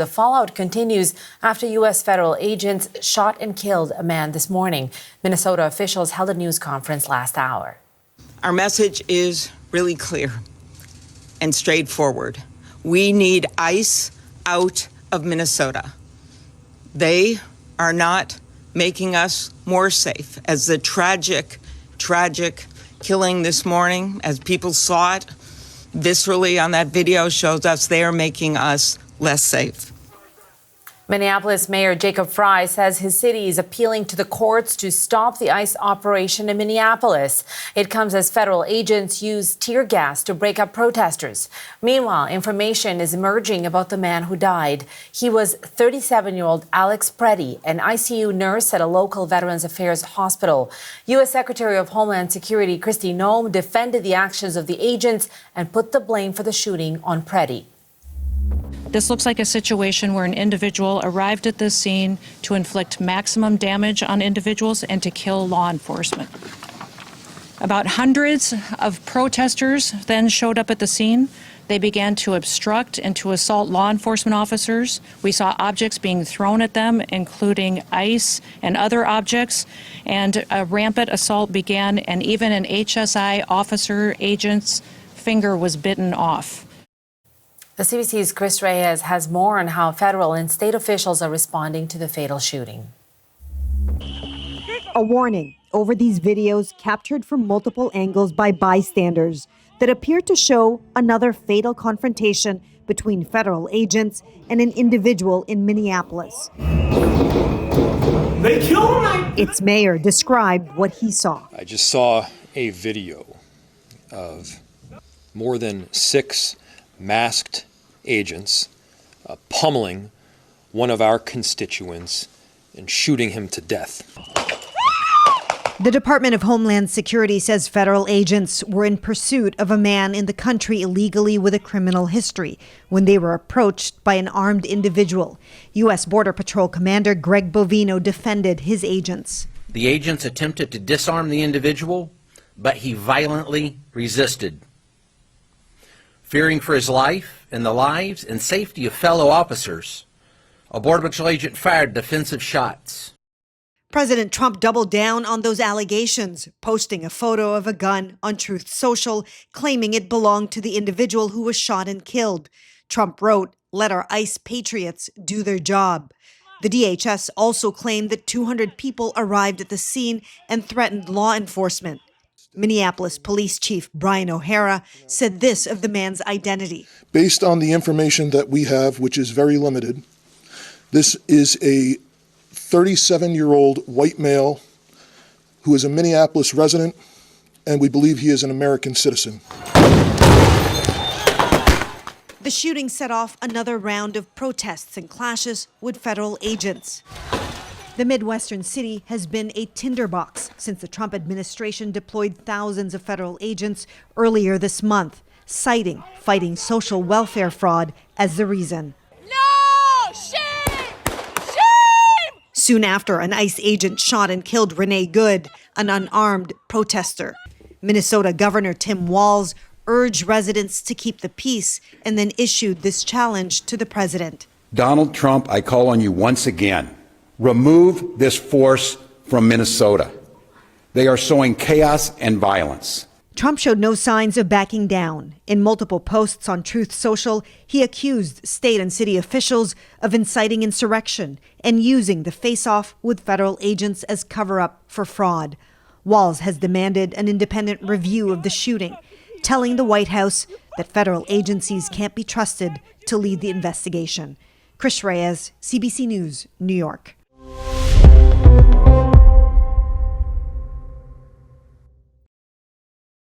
The fallout continues after U.S. federal agents shot and killed a man this morning. Minnesota officials held a news conference last hour. Our message is really clear and straightforward. We need ICE out of Minnesota. They are not making us more safe. As the tragic killing this morning, as people saw it viscerally on that video, shows us they are making us less safe. Minneapolis Mayor Jacob Fry says his city is appealing to the courts to stop the ICE operation in Minneapolis. It comes as federal agents use tear gas to break up protesters. Meanwhile, information is emerging about the man who died. He was 37-year-old Alex Preddy, an ICU nurse at a local Veterans Affairs hospital. U.S. Secretary of Homeland Security Kristi Noem defended the actions of the agents and put the blame for the shooting on Preddy. This looks like a situation where an individual arrived at this scene to inflict maximum damage on individuals and to kill law enforcement. About hundreds of protesters then showed up at the scene. They began to obstruct and to assault law enforcement officers. We saw objects being thrown at them, including ice and other objects, and a rampant assault began, and even an HSI officer agent's finger was bitten off. The CBC's Chris Reyes has more on how federal and state officials are responding to the fatal shooting. A warning over these videos captured from multiple angles by bystanders that appear to show another fatal confrontation between federal agents and an individual in Minneapolis. They killed him! Its mayor described what he saw. I just saw a video of more than 6 masked agents pummeling one of our constituents and shooting him to death. The Department of Homeland Security says federal agents were in pursuit of a man in the country illegally with a criminal history when they were approached by an armed individual. U.S. Border Patrol Commander Greg Bovino defended his agents. The agents attempted to disarm the individual, but he violently resisted. Fearing for his life and the lives and safety of fellow officers, a Border Patrol agent fired defensive shots. President Trump doubled down on those allegations, posting a photo of a gun on Truth Social, claiming it belonged to the individual who was shot and killed. Trump wrote, "Let our ICE patriots do their job." The DHS also claimed that 200 people arrived at the scene and threatened law enforcement. Minneapolis Police Chief Brian O'Hara said this of the man's identity. Based on the information that we have, which is very limited, this is a 37-year-old white male who is a Minneapolis resident, and we believe he is an American citizen. The shooting set off another round of protests and clashes with federal agents. The Midwestern city has been a tinderbox since the Trump administration deployed thousands of federal agents earlier this month, citing fighting social welfare fraud as the reason. No! Shame! Shame! Soon after, an ICE agent shot and killed Renee Good, an unarmed protester. Minnesota Governor Tim Walz urged residents to keep the peace and then issued this challenge to the president. Donald Trump, I call on you once again. Remove this force from Minnesota. They are sowing chaos and violence. Trump showed no signs of backing down. In multiple posts on Truth Social, he accused state and city officials of inciting insurrection and using the face-off with federal agents as cover-up for fraud. Walz has demanded an independent review of the shooting, telling the White House that federal agencies can't be trusted to lead the investigation. Chris Reyes, CBC News, New York.